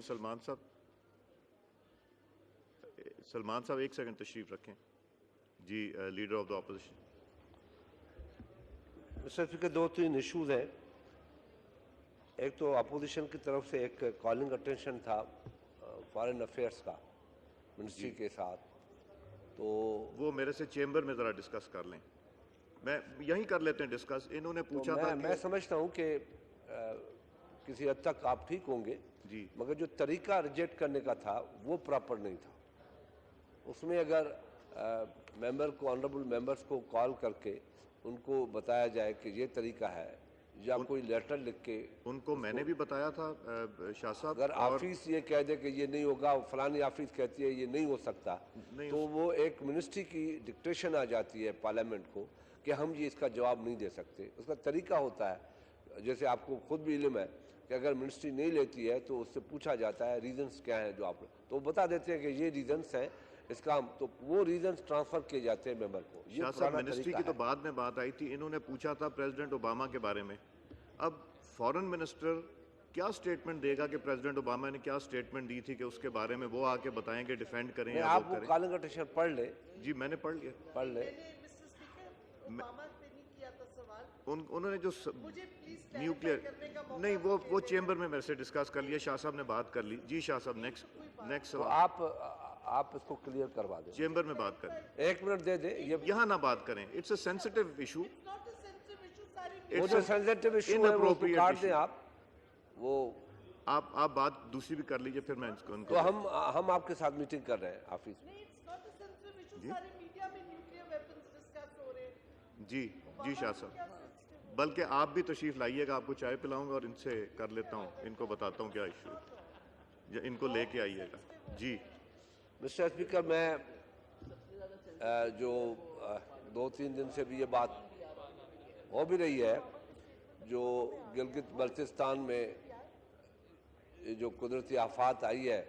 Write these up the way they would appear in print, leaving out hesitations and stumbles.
سلمان صاحب ایک سیکنڈ تشریف رکھیں. جی leader of the opposition. Mister speaker, دو تین ایشوز ہیں. ایک تو اپوزیشن کی طرف سے ایک کالنگ اٹینشن تھا فارن افیئرس کا منسٹری کے ساتھ، تو وہ میرے سے چیمبر میں ذرا ڈسکس کر لیں. میں یہیں کر لیتے ہیں ڈسکس. انہوں نے پوچھا تھا میں سمجھتا ہوں کہ کسی حد تک آپ ٹھیک ہوں گے، جی مگر جو طریقہ ریجیکٹ کرنے کا تھا وہ پراپر نہیں تھا. اس میں اگر ممبر کو آنریبل ممبرس کو کال کر کے ان کو بتایا جائے کہ یہ طریقہ ہے، یا کوئی لیٹر لکھ کے ان کو میں نے بھی بتایا تھا شاہ صاحب. اگر آفس یہ کہہ دے کہ یہ نہیں ہوگا، فلانی آفس کہتی ہے یہ نہیں ہو سکتا، تو وہ ایک منسٹری کی ڈکٹیشن آ جاتی ہے پارلیمنٹ کو کہ ہم یہ اس کا جواب نہیں دے سکتے. اس کا طریقہ ہوتا ہے، جیسے آپ کو خود بھی علم ہے کہ اگر منسٹری نہیں لیتی ہے تو اس سے پوچھا جاتا ہے ریزنز کیا ہیں جو آپ، تو وہ بتا دیتے ہیں کہ یہ ریزنز ہیں اس کا، تو وہ ریزنز ٹرانسفر کیے جاتے ہیں ممبر کو. یہ شاہ صاحب پرانا منسٹری طریقہ کی تو ہے. بعد میں بات آئی تھی. انہوں نے پوچھا تھا پریزیڈنٹ اوباما کے بارے میں. اب فورن منسٹر کیا سٹیٹمنٹ دے گا کہ پریزیڈنٹ اوباما نے کیا سٹیٹمنٹ دی تھی کہ اس کے بارے میں وہ آ کے بتائیں کہ ڈیفینڈ کریں یا آپ وہ وہ کریں. کالنگ اٹینشن پڑھ لیں. جی میں نے پڑھ لیا. پڑھ لیں. انہوں نے جو نیوکلیئر نہیں، وہ چیمبر میں میرے سے ڈسکس کر لیا. شاہ صاحب نے بات کر لی. جی شاہ صاحب نیکسٹ تو سوال آپ اس کو کلیئر کروا دیں. چیمبر میں بات کریں. 1 منٹ دے دیں. یہاں نہ بات کریں. It's a sensitive issue. وہ جو سینسٹیو ایشو ہے وہ اس کو کاٹ دیں آپ. وہ آپ بات دوسری بھی کر لیجئے، پھر میں ان کو. تو ہم آپ کے ساتھ میٹنگ کر رہے ہیں آفس میں. جی شاہ صاحب، بلکہ آپ بھی تشریف لائیے گا. آپ کو چائے پلاؤں گا اور ان سے کر لیتا ہوں، ان کو بتاتا ہوں کیا ایشو ہے، ان کو لے کے آئیے گا. جی مسٹر اسپیکر، میں جو 2-3 دن سے بھی یہ بات ہو بھی رہی ہے، جو گلگت بلتستان میں جو قدرتی آفات آئی ہے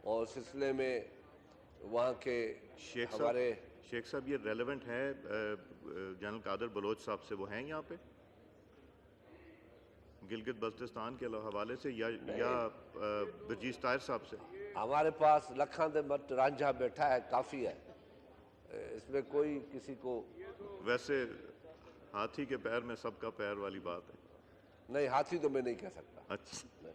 اور سلسلے میں وہاں کے ہمارے شیخ صاحب یہ ریلیونٹ ہے جنرل قادر بلوچ صاحب سے، وہ ہیں یہاں پہ گلگت بلتستان کے حوالے سے، یا برجیز طاہر صاحب سے؟ ہمارے پاس لکھاں دے مٹ رانجھا بیٹھا ہے، کافی ہے. اس میں کوئی کسی کو، ویسے ہاتھی کے پیر میں سب کا پیر والی بات ہے. نہیں ہاتھی تو میں نہیں کہہ سکتا. اچھا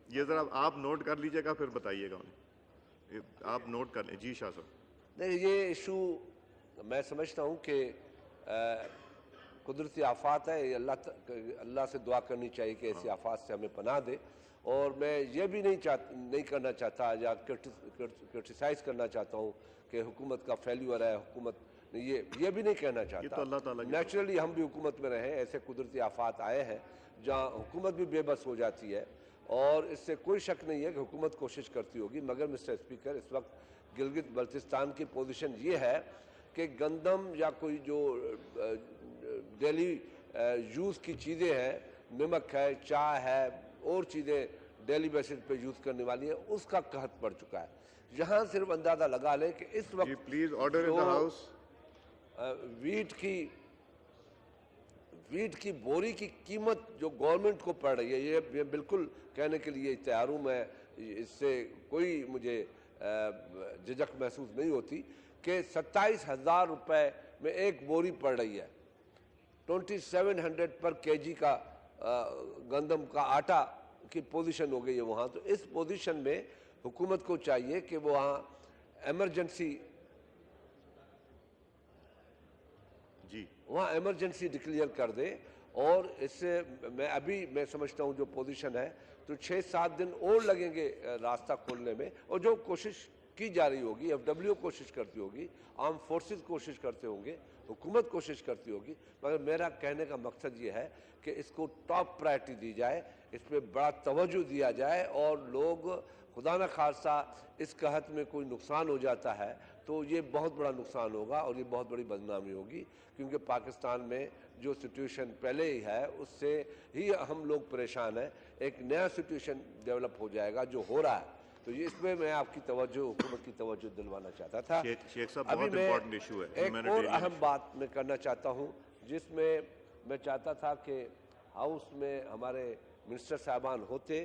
یہ ذرا آپ نوٹ کر لیجئے گا، پھر بتائیے گا انہیں. آپ نوٹ کر لیں. جی شاہ صاحب. نہیں، یہ ایشو میں سمجھتا ہوں کہ قدرتی آفات ہے. اللہ سے دعا کرنی چاہیے کہ ایسی آفات سے ہمیں پناہ دے. اور میں یہ بھی نہیں کرنا چاہتا یا کرٹیسائز کرنا چاہتا ہوں کہ حکومت کا فیلیور ہے، حکومت یہ بھی نہیں کہنا چاہتا. اللہ تعالیٰ نیچرلی ہم بھی حکومت میں رہے، ایسے قدرتی آفات آئے ہیں جہاں حکومت بھی بے بس ہو جاتی ہے، اور اس سے کوئی شک نہیں ہے کہ حکومت کوشش کرتی ہوگی. مگر مسٹر اسپیکر، اس وقت گلگت بلتستان کی پوزیشن یہ ہے کہ گندم یا کوئی جو ڈیلی یوز کی چیزیں ہیں، نمک ہے، چائے ہے، اور چیزیں ڈیلی بیسس پہ یوز کرنے والی ہیں، اس کا قحط پڑ چکا ہے. یہاں صرف اندازہ لگا لیں کہ اس وقت please order in the house. Wheat کی بوری کی قیمت جو گورنمنٹ کو پڑ رہی ہے، یہ بالکل کہنے کے لیے تیار ہوں میں، اس سے کوئی مجھے جھجک محسوس نہیں ہوتی کہ 27,000 روپے میں ایک بوری پڑ رہی ہے. 2700 پر kg کا گندم کا آٹا کی پوزیشن ہو گئی ہے وہاں. تو اس پوزیشن میں حکومت کو چاہیے کہ وہ وہاں ایمرجنسی ڈکلیئر کر دے. اور اس سے میں سمجھتا ہوں جو پوزیشن ہے تو 6-7 دن اور لگیں گے راستہ کھولنے میں. اور جو کوشش کی جا رہی ہوگی، FW کوشش کرتی ہوگی، آرم فورسز کوشش کرتے ہوں گے، حکومت کوشش کرتی ہوگی، مگر میرا کہنے کا مقصد یہ ہے کہ اس کو ٹاپ پرائرٹی دی جائے، اس پہ بڑا توجہ دیا جائے. اور لوگ خدا نہ خواستہ اس قحط میں کوئی نقصان ہو جاتا ہے تو یہ بہت بڑا نقصان ہوگا اور یہ بہت بڑی بدنامی ہوگی، کیونکہ پاکستان میں جو سچویشن پہلے ہی ہے اس سے ہی ہم لوگ پریشان ہیں. ایک نیا سچویشن ڈیولپ ہو جائے گا جو ہو رہا ہے. تو اس میں میں آپ کی توجہ، حکومت کی توجہ دلوانا چاہتا تھا. شیخ صاحب ابھی بہت میں امپورٹنٹ ایشو ہے، ایک اور اہم بات میں کرنا چاہتا ہوں، جس میں میں چاہتا تھا کہ ہاؤس میں ہمارے منسٹر صاحبان ہوتے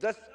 10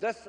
10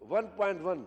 1.1,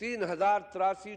3083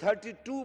32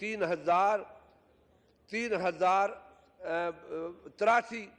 3083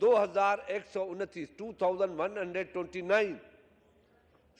2129,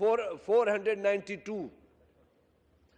492,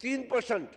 3%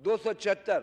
276,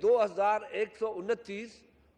2129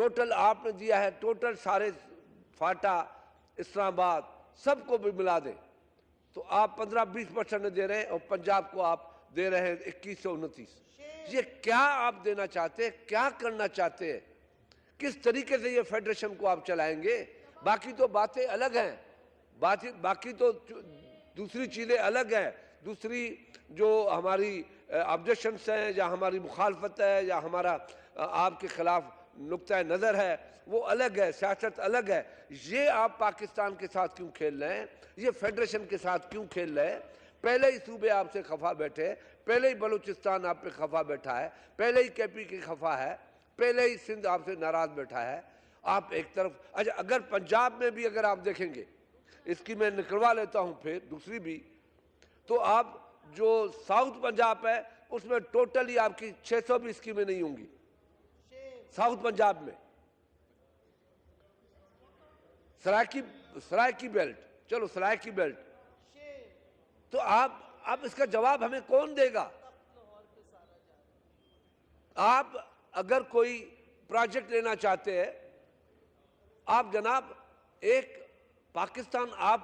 ٹوٹل آپ نے دیا ہے، ٹوٹل سارے فاٹا، اسلام آباد سب کو بھی ملا دیں تو آپ 15-20% دے رہے ہیں، اور پنجاب کو آپ دے رہے ہیں 2129۔ یہ کیا آپ دینا چاہتے ہیں؟ کیا کرنا چاہتے ہیں؟ کس طریقے سے یہ فیڈریشن کو آپ چلائیں گے؟ باقی تو باتیں الگ ہیں، باقی تو دوسری چیزیں الگ ہیں، دوسری جو ہماری آبجیکشنس ہیں یا ہماری مخالفت ہے یا ہمارا آپ کے خلاف نقطہ نظر ہے وہ الگ ہے، سیاست الگ ہے۔ یہ آپ پاکستان کے ساتھ کیوں کھیل رہے ہیں؟ یہ فیڈریشن کے ساتھ کیوں کھیل رہے ہیں؟ پہلے ہی صوبے آپ سے خفا بیٹھے، پہلے ہی بلوچستان آپ پہ خفا بیٹھا ہے، پہلے ہی کے پی کی خفا ہے، پہلے ہی سندھ آپ سے ناراض بیٹھا ہے۔ آپ ایک طرف اچھا اگر پنجاب میں بھی اگر آپ دیکھیں گے، اس کی میں نکلوا لیتا ہوں پھر دوسری بھی، تو آپ جو ساؤتھ پنجاب ہے اس میں ٹوٹلی آپ کی 600 بھی اسکیمیں نہیں ہوں گی ساؤتھ پنجاب میں۔ سرائکی بیلٹ، چلو سرائکی بیلٹ، تو آپ اس کا جواب ہمیں کون دے گا؟ آپ اگر کوئی پروجیکٹ لینا چاہتے ہیں، آپ جناب ایک پاکستان، آپ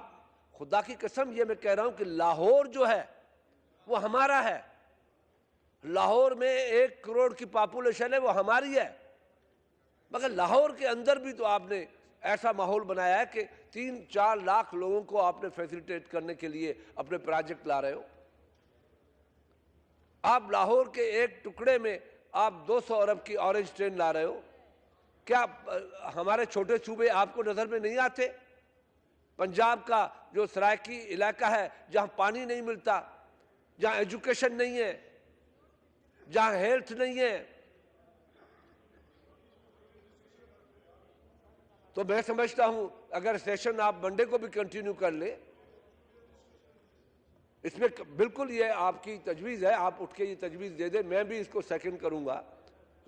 خدا کی قسم یہ میں کہہ رہا ہوں کہ لاہور جو ہے وہ ہمارا ہے، لاہور میں 1 کروڑ کی پاپولیشن ہے، وہ ہماری ہے، مگر لاہور کے اندر بھی تو آپ نے ایسا ماحول بنایا ہے کہ 3-4 لاکھ لوگوں کو آپ نے فیسیلیٹیٹ کرنے کے لیے اپنے پروجیکٹ لا رہے ہو۔ آپ لاہور کے ایک ٹکڑے میں آپ 200 ارب کی اورنج ٹرین لا رہے ہو۔ کیا ہمارے چھوٹے صوبے آپ کو نظر میں نہیں آتے؟ پنجاب کا جو سرائکی علاقہ ہے جہاں پانی نہیں ملتا، جہاں ایجوکیشن نہیں ہے، جہاں ہیلتھ نہیں ہے، تو میں سمجھتا ہوں اگر سیشن آپ منڈے کو بھی کنٹینیو کر لیں، اس میں بالکل یہ آپ کی تجویز ہے، آپ اٹھ کے یہ تجویز دے دیں، میں بھی اس کو سیکنڈ کروں گا،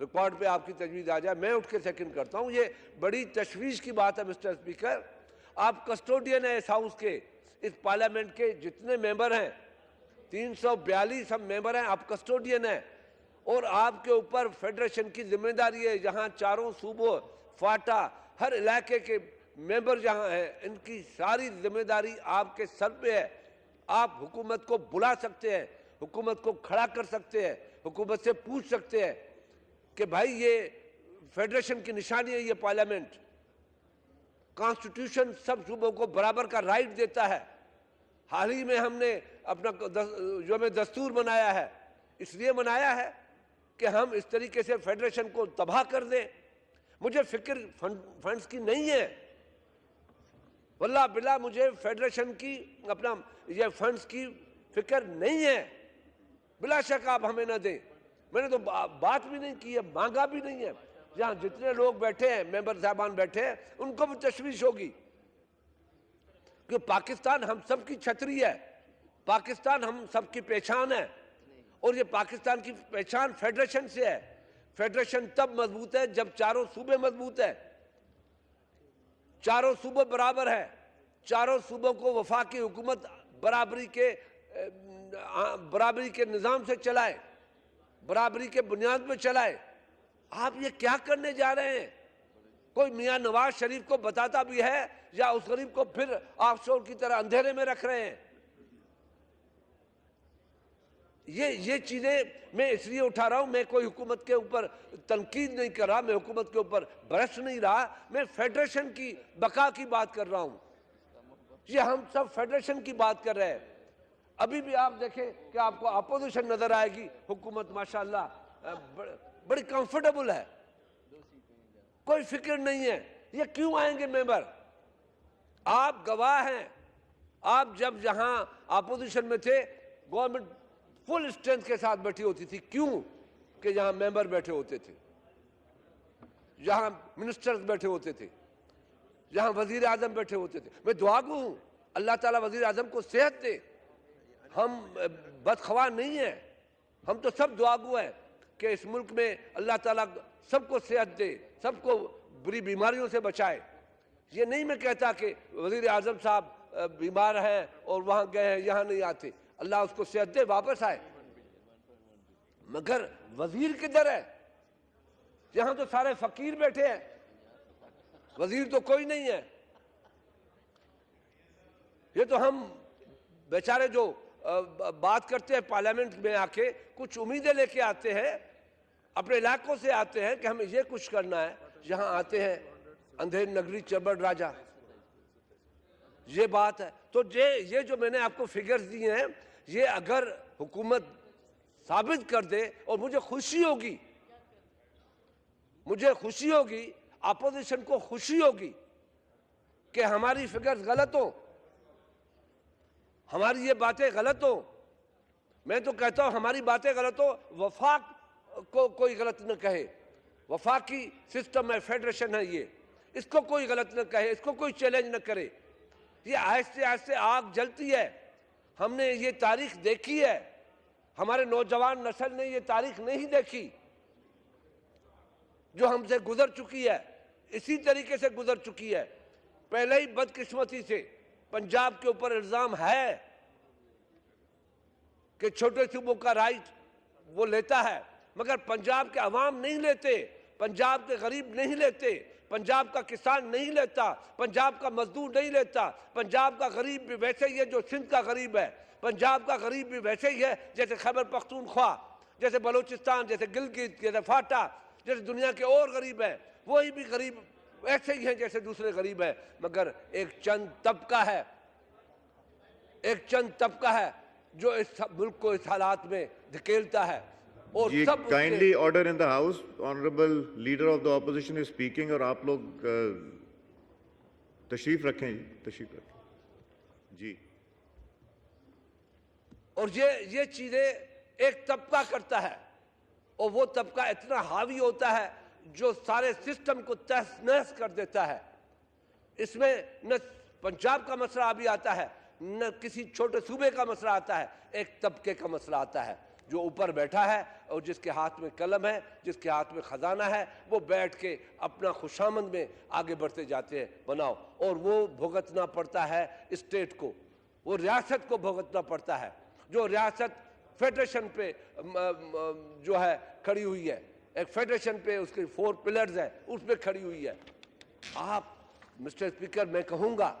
ریکارڈ پہ آپ کی تجویز آ جائے، میں اٹھ کے سیکنڈ کرتا ہوں۔ یہ بڑی تشویش کی بات ہے مسٹر اسپیکر، آپ کسٹوڈین ہیں اس ہاؤس کے، اس پارلیمنٹ کے جتنے ممبر ہیں 342 ہم ممبر ہیں، آپ کسٹوڈین ہیں، اور آپ کے اوپر فیڈریشن کی ذمہ داری ہے، جہاں چاروں صوبوں فاٹا ہر علاقے کے ممبر جہاں ہیں ان کی ساری ذمہ داری آپ کے سر پہ ہے۔ آپ حکومت کو بلا سکتے ہیں، حکومت کو کھڑا کر سکتے ہیں، حکومت سے پوچھ سکتے ہیں کہ بھائی یہ فیڈریشن کی نشانی ہے، یہ پارلیمنٹ، کانسٹیٹیوشن سب صوبوں کو برابر کا رائٹ دیتا ہے۔ حال ہی میں ہم نے اپنا یوم دستور منایا ہے، اس لیے منایا ہے کہ ہم اس طریقے سے فیڈریشن کو تباہ کر دیں۔ مجھے فکر فنڈز کی نہیں ہے، واللہ باللہ مجھے فیڈریشن کی اپنا یہ فنڈز کی فکر نہیں ہے، بلا شک آپ ہمیں نہ دیں، میں نے تو بات بھی نہیں کی ہے، مانگا بھی نہیں ہے۔ جہاں جتنے لوگ بیٹھے ہیں، ممبر صاحبان بیٹھے ہیں، ان کو بھی تشویش ہوگی کہ پاکستان ہم سب کی چھتری ہے، پاکستان ہم سب کی پہچان ہے، اور یہ پاکستان کی پہچان فیڈریشن سے ہے۔ فیڈریشن تب مضبوط ہے جب چاروں صوبے مضبوط ہے، چاروں صوبے برابر ہے، چاروں صوبوں کو وفاقی حکومت برابری کے نظام سے چلائے، برابری کے بنیاد پہ چلائے۔ آپ یہ کیا کرنے جا رہے ہیں؟ کوئی میاں نواز شریف کو بتاتا بھی ہے یا اس غریب کو پھر آف شور کی طرح اندھیرے میں رکھ رہے ہیں؟ یہ چیزیں میں اس لیے اٹھا رہا ہوں، میں کوئی حکومت کے اوپر تنقید نہیں کر رہا، میں حکومت کے اوپر برس نہیں رہا، میں فیڈریشن کی بقا کی بات کر رہا ہوں۔ یہ ہم سب فیڈریشن کی بات کر رہے ہیں۔ ابھی بھی آپ دیکھیں کہ آپ کو اپوزیشن نظر آئے گی، حکومت ماشاءاللہ بڑی کمفرٹیبل ہے، کوئی فکر نہیں ہے۔ یہ کیوں آئیں گے ممبر؟ آپ گواہ ہیں، آپ جب یہاں اپوزیشن میں تھے گورنمنٹ فل اسٹرینتھ کے ساتھ بیٹھی ہوتی تھی، کیوں؟ کہ یہاں ممبر بیٹھے ہوتے تھے، یہاں منسٹرز بیٹھے ہوتے تھے، یہاں وزیر اعظم بیٹھے ہوتے تھے۔ میں دعا گو ہوں اللہ تعالیٰ وزیر اعظم کو صحت دے، ہم بدخواہ نہیں ہیں، ہم تو سب دعا گو ہیں کہ اس ملک میں اللہ تعالیٰ سب کو صحت دے، سب کو بری بیماریوں سے بچائے۔ یہ نہیں میں کہتا کہ وزیر اعظم صاحب بیمار ہیں اور وہاں گئے ہیں یہاں نہیں آتے، اللہ اس کو صحت دے واپس آئے، مگر وزیر کدھر ہے؟ یہاں تو سارے فقیر بیٹھے ہیں، وزیر تو کوئی نہیں ہے. یہ تو ہم بیچارے جو بات کرتے ہیں پارلیمنٹ میں آ کے, کچھ امیدیں لے کے آتے ہیں, اپنے علاقوں سے آتے ہیں کہ ہمیں یہ کچھ کرنا ہے, یہاں آتے ہیں اندھیر نگری چبڑ راجا. یہ بات ہے. تو یہ جو میں نے آپ کو فگرز دیے ہیں, یہ اگر حکومت ثابت کر دے, اور مجھے خوشی ہوگی, اپوزیشن کو خوشی ہوگی کہ ہماری فگرز غلط ہوں, ہماری یہ باتیں غلط ہوں. میں تو کہتا ہوں ہماری باتیں غلط ہوں, وفاق کو کوئی غلط نہ کہے. وفاقی سسٹم ہے, فیڈریشن ہے, یہ اس کو کوئی غلط نہ کہے, اس کو کوئی چیلنج نہ کرے. یہ آہستہ آہستہ آگ جلتی ہے. ہم نے یہ تاریخ دیکھی ہے, ہمارے نوجوان نسل نے یہ تاریخ نہیں دیکھی جو ہم سے گزر چکی ہے. اسی طریقے سے گزر چکی ہے. پہلے ہی بدقسمتی سے پنجاب کے اوپر الزام ہے کہ چھوٹے صوبوں کا رائٹ وہ لیتا ہے, مگر پنجاب کے عوام نہیں لیتے, پنجاب کے غریب نہیں لیتے, پنجاب کا کسان نہیں لیتا, پنجاب کا مزدور نہیں لیتا. پنجاب کا غریب بھی ویسے ہی ہے جو سندھ کا غریب ہے, پنجاب کا غریب بھی ویسے ہی ہے جیسے خیبر پختونخوا, جیسے بلوچستان, جیسے گلگت, جیسے فاٹا, جیسے دنیا کے اور غریب ہیں. وہی بھی غریب ایسے ہی ہیں جیسے دوسرے غریب ہیں, مگر ایک چند طبقہ ہے جو اس ملک کو اس حالات میں دھکیلتا ہے. اور جی سب kindly order in the house. Honourable leader of the opposition is speaking, اور آپ لوگ تشریف رکھیں. تشریف رکھیں جی. اور یہ چیزیں ایک طبقہ کرتا ہے, اور وہ طبقہ اتنا حاوی ہوتا ہے جو سارے سسٹم کو تہس نہس کر دیتا ہے. اس میں نہ پنجاب کا مسئلہ ابھی آتا ہے, نہ کسی چھوٹے صوبے کا مسئلہ آتا ہے, ایک طبقے کا مسئلہ آتا ہے جو اوپر بیٹھا ہے, اور جس کے ہاتھ میں قلم ہے, جس کے ہاتھ میں خزانہ ہے, وہ بیٹھ کے اپنا خوشامد میں آگے بڑھتے جاتے ہیں بناؤ. اور وہ بھگتنا پڑتا ہے اسٹیٹ کو, وہ ریاست کو بھگتنا پڑتا ہے. جو ریاست فیڈریشن پہ جو ہے کھڑی ہوئی ہے, ایک فیڈریشن پہ اس کے 4 پلرز ہیں, اس پہ کھڑی ہوئی ہے. آپ مسٹر اسپیکر, میں کہوں گا,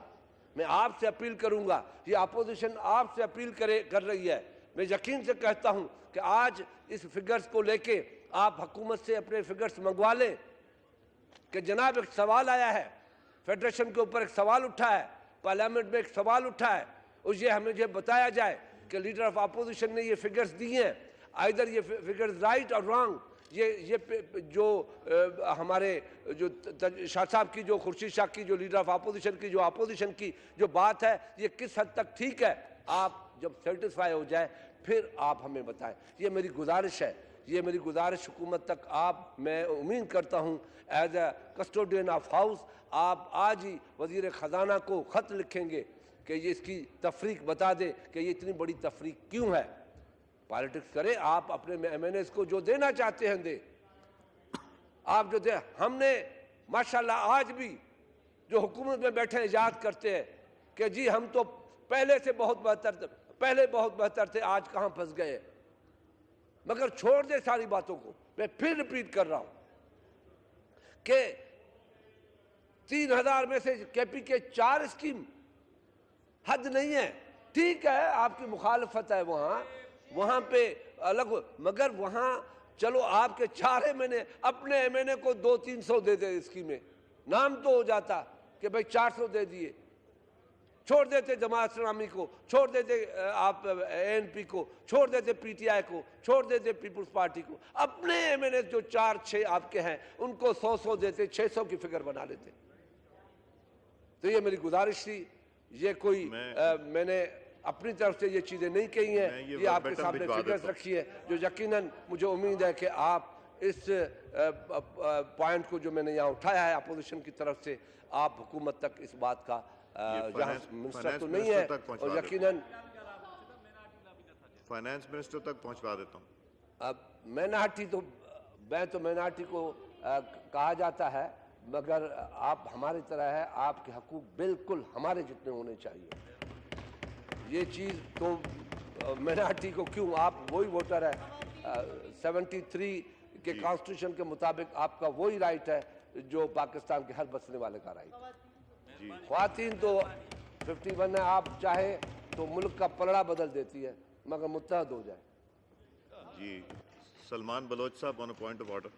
میں آپ سے اپیل کروں گا, یہ اپوزیشن آپ سے اپیل کر رہی ہے. میں یقین سے کہتا ہوں کہ آج اس فگرز کو لے کے آپ حکومت سے اپنے فگرز منگوا لیں کہ جناب ایک سوال آیا ہے, فیڈریشن کے اوپر ایک سوال اٹھا ہے, پارلیمنٹ میں ایک سوال اٹھا ہے, اور یہ ہمیں یہ بتایا جائے کہ لیڈر آف اپوزیشن نے یہ فگرز دی ہیں, آئیدر یہ فگرز رائٹ اور رانگ. یہ جو ہمارے جو شاہ صاحب کی, جو خورشید شاہ کی, جو لیڈر آف اپوزیشن کی, جو اپوزیشن کی جو بات ہے, یہ کس حد تک ٹھیک ہے. آپ جب سیٹسفائی ہو جائے پھر آپ ہمیں بتائیں. یہ میری گزارش ہے, یہ میری گزارش حکومت تک. میں امید کرتا ہوں as a custodian of house آپ آج ہی وزیر خزانہ کو خط لکھیں گے کہ یہ اس کی تفریق بتا دے کہ یہ اتنی بڑی تفریق کیوں ہے. پالیٹکس کرے, آپ اپنے ایم این ایز کو جو دینا چاہتے ہیں دیں, آپ جو دیں. ہم نے ماشاءاللہ آج بھی جو حکومت میں بیٹھے یاد کرتے ہیں کہ جی ہم تو پہلے سے بہت بہتر تھے, آج کہاں پھنس گئے. مگر چھوڑ دے ساری باتوں کو. میں پھر ریپیٹ کر رہا ہوں کہ 3000 میں سے کے پی کے 4 اسکیم حد نہیں ہے. ٹھیک ہے آپ کی مخالفت ہے وہاں پہ الگ, مگر وہاں چلو آپ کے 4 ایم این اے اپنے ایم این اے کو 200-300 دے دے اسکیمیں, نام تو ہو جاتا کہ بھائی 400 دے دیے. چھوڑ دیتے جماعت اسلامی کو, چھوڑ دیتے آپ اے این پی کو, چھوڑ دیتے پی ٹی آئی کو, چھوڑ دیتے پیپلز پارٹی کو. اپنے ایم این اے جو 4-6 آپ کے ہیں ان کو 100 دیتے, 600 کی فگر بنا لیتے. تو یہ میری گزارش تھی. یہ کوئی میں نے اپنی طرف سے یہ چیزیں نہیں کہی ہیں, یہ آپ کے سامنے فگرز رکھی ہے جو یقیناً مجھے امید ہے کہ آپ اس پوائنٹ کو جو میں نے یہاں اٹھایا ہے اپوزیشن کی طرف سے, آپ حکومت تک اس بات کا جہاں منسٹر تو نہیں ہے, اور یقیناً فائنانس منسٹر تک پہنچوا دیتا ہوں. اب مینارٹی کو کہا جاتا ہے, مگر آپ ہماری طرح ہے, آپ کے حقوق بالکل ہمارے جتنے ہونے چاہیے. یہ چیز تو مینارٹی کو کیوں, آپ وہی ووٹر ہے, 73 کے کانسٹیٹیوشن کے مطابق آپ کا وہی رائٹ ہے جو پاکستان کے ہر بسنے والے کا رائٹ ہے. جی خواتین تو 51 ہے, آپ چاہے تو ملک کا پلڑا بدل دیتی ہے مگر متحد ہو جائے. جی سلمان بلوچ صاحب آن اے پوائنٹ آف آرڈر.